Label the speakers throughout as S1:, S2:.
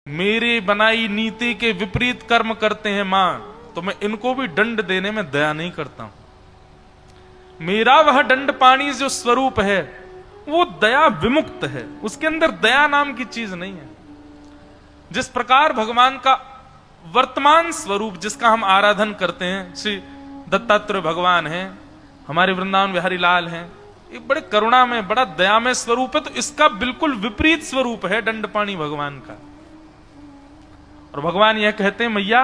S1: मेरी बनाई नीति के विपरीत कर्म करते हैं मां, तो मैं इनको भी दंड देने में दया नहीं करता हूं। मेरा वह दंड पाणी जो स्वरूप है वो दया विमुक्त है, उसके अंदर दया नाम की चीज नहीं है। जिस प्रकार भगवान का वर्तमान स्वरूप जिसका हम आराधन करते हैं, श्री दत्तात्रेय भगवान हैं, हमारे वृंदावन बिहारी लाल हैं, ये बड़े करुणा में बड़ा दया में स्वरूप है, तो इसका बिल्कुल विपरीत स्वरूप है दंडपाणी भगवान का। और भगवान यह कहते हैं मैया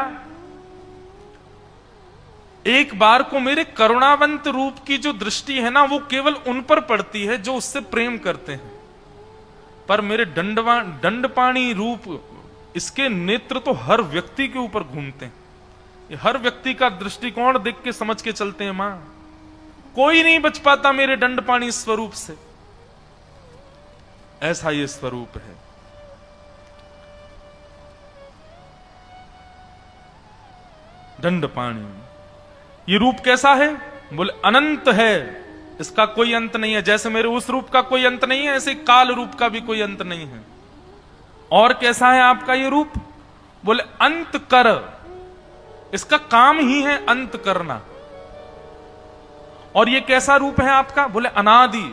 S1: एक बार को मेरे करुणावंत रूप की जो दृष्टि है ना वो केवल उन पर पड़ती है जो उससे प्रेम करते हैं, पर मेरे दंडपाणी रूप इसके नेत्र तो हर व्यक्ति के ऊपर घूमते हैं। ये हर व्यक्ति का दृष्टिकोण देख के समझ के चलते हैं मां, कोई नहीं बच पाता मेरे दंडपाणी स्वरूप से, ऐसा ये स्वरूप है। दंडपाणी ये रूप कैसा है? बोले अनंत है, इसका कोई अंत नहीं है। जैसे मेरे उस रूप का कोई अंत नहीं है, ऐसे काल रूप का भी कोई अंत नहीं है। और कैसा है आपका ये रूप? बोले अंत कर, इसका काम ही है अंत करना। और ये कैसा रूप है आपका? बोले अनादि,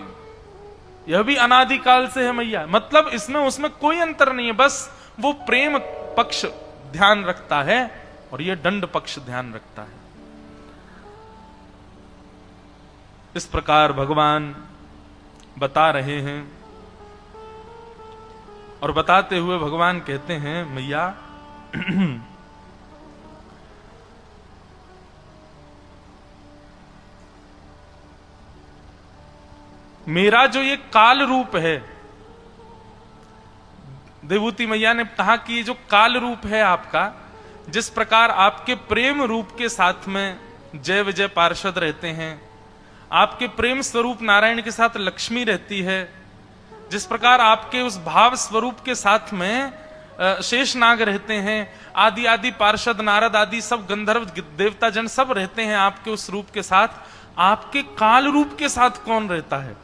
S1: यह भी अनादि काल से है मैया। मतलब इसमें उसमें कोई अंतर नहीं है, बस वो प्रेम पक्ष ध्यान रखता है और ये दंड पक्ष ध्यान रखता है। इस प्रकार भगवान बता रहे हैं और बताते हुए भगवान कहते हैं मैया मेरा जो ये काल रूप है, देवूति मैया ने कहा कि ये जो काल रूप है आपका, जिस प्रकार आपके प्रेम रूप के साथ में जय विजय पार्षद रहते हैं, आपके प्रेम स्वरूप नारायण के साथ लक्ष्मी रहती है, जिस प्रकार आपके उस भाव स्वरूप के साथ में शेषनाग रहते हैं, आदि आदि पार्षद नारद आदि सब गंधर्व देवता जन सब रहते हैं आपके उस रूप के साथ, आपके काल रूप के साथ कौन रहता है?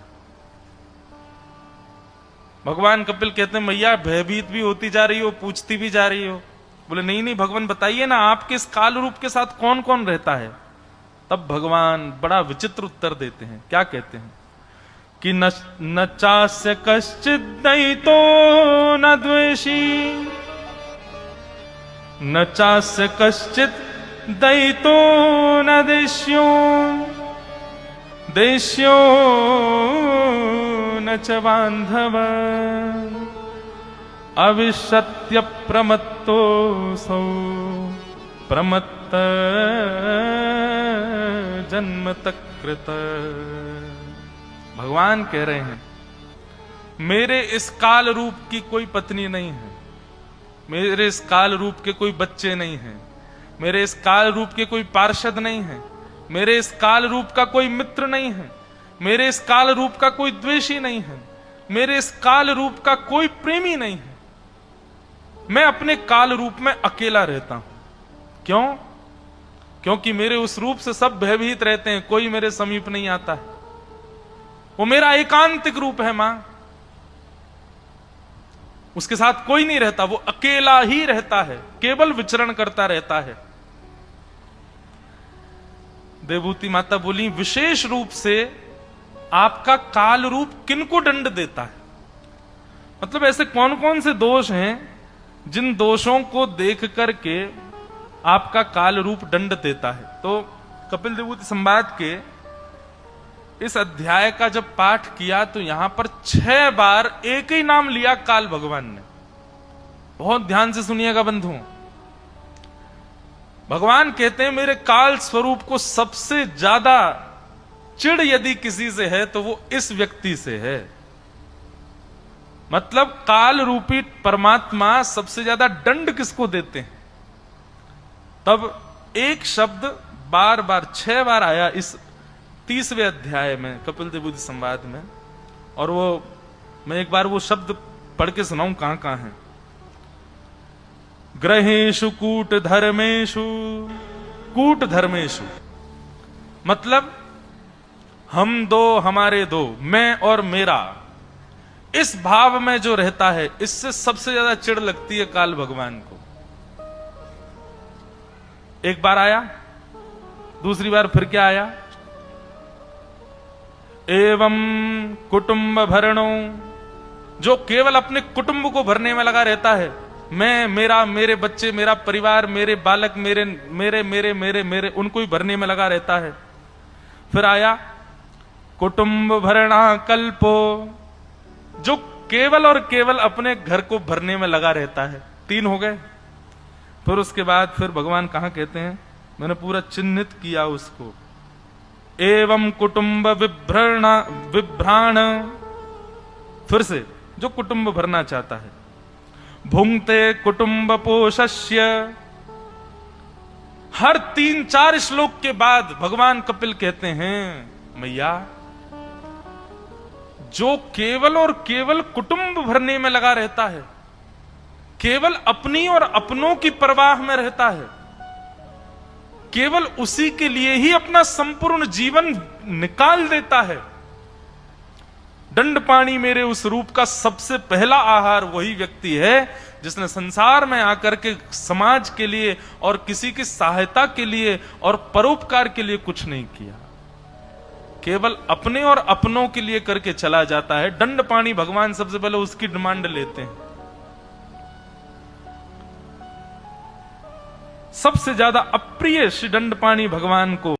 S1: भगवान कपिल कहते हैं मैया भयभीत भी होती जा रही हो, पूछती भी जा रही हो। बोले नहीं नहीं भगवान बताइए ना, आपके इस काल रूप के साथ कौन कौन रहता है? तब भगवान बड़ा विचित्र उत्तर देते हैं। क्या कहते हैं कि न चास्य कश्चित दयितो न द्वेषी, न चास्य कश्चित दयितो न देश्यो, देश्यो न च बांधव, अविशत्य प्रमत्तो सौ प्रमत्त जन्म तकृत। भगवान कह रहे हैं मेरे इस काल रूप की कोई पत्नी नहीं है, मेरे इस काल रूप के कोई बच्चे नहीं हैं, मेरे इस काल रूप के कोई पार्षद नहीं है, मेरे इस काल रूप का कोई मित्र नहीं है, मेरे इस काल रूप का कोई द्वेषी नहीं है, मेरे इस काल रूप का कोई प्रेमी नहीं है। मैं अपने काल रूप में अकेला रहता हूं। क्यों? क्योंकि मेरे उस रूप से सब भयभीत रहते हैं, कोई मेरे समीप नहीं आता है। वो मेरा एकांतिक रूप है मां, उसके साथ कोई नहीं रहता, वो अकेला ही रहता है, केवल विचरण करता रहता है। देवभूति माता बोली विशेष रूप से आपका काल रूप किनको दंड देता है? मतलब ऐसे कौन कौन से दोष हैं जिन दोषों को देख करके आपका काल रूप दंड देता है? तो कपिल देवभूति संवाद के इस अध्याय का जब पाठ किया तो यहां पर 6 बार एक ही नाम लिया काल भगवान ने। बहुत ध्यान से सुनिएगा बंधुओं। भगवान कहते हैं मेरे काल स्वरूप को सबसे ज्यादा चिढ़ यदि किसी से है तो वो इस व्यक्ति से है। मतलब काल रूपी परमात्मा सबसे ज्यादा दंड किसको देते हैं? तब एक शब्द बार बार 6 बार आया इस 30वें अध्याय में कपिल देवभूति संवाद में, और वो मैं एक बार वो शब्द पढ़ के सुनाऊं कहां कहां है। ग्रहेषु कूट धर्मेषु, कूट धर्मेषु मतलब हम दो हमारे दो, मैं और मेरा, इस भाव में जो रहता है, इससे सबसे ज्यादा चिढ़ लगती है काल भगवान को। एक बार आया, दूसरी बार फिर क्या आया, एवं कुटुंब भरणो, जो केवल अपने कुटुंब को भरने में लगा रहता है, मैं, मेरा, मेरे बच्चे, मेरा परिवार, मेरे बालक, मेरे मेरे मेरे मेरे मेरे उनको ही भरने में लगा रहता है। फिर आया कुटुंब भरणा कल्पो, जो केवल और केवल अपने घर को भरने में लगा रहता है। 3 हो गए। फिर उसके बाद फिर भगवान कहां कहते हैं, मैंने पूरा चिन्हित किया उसको, एवं कुटुंब विभ्राण, फिर से जो कुटुंब भरना चाहता है, भुंक्ते कुटुंब पोषस्य। हर 3-4 श्लोक के बाद भगवान कपिल कहते हैं, मैया, जो केवल और केवल कुटुंब भरने में लगा रहता है, केवल अपनी और अपनों की परवाह में रहता है, केवल उसी के लिए ही अपना संपूर्ण जीवन निकाल देता है। दंडपाणी मेरे उस रूप का सबसे पहला आहार वही व्यक्ति है जिसने संसार में आकर के समाज के लिए और किसी की सहायता के लिए और परोपकार के लिए कुछ नहीं किया, केवल अपने और अपनों के लिए करके चला जाता है। दंडपाणी भगवान सबसे पहले उसकी डिमांड लेते हैं। सबसे ज्यादा अप्रिय श्री दंडपाणी भगवान को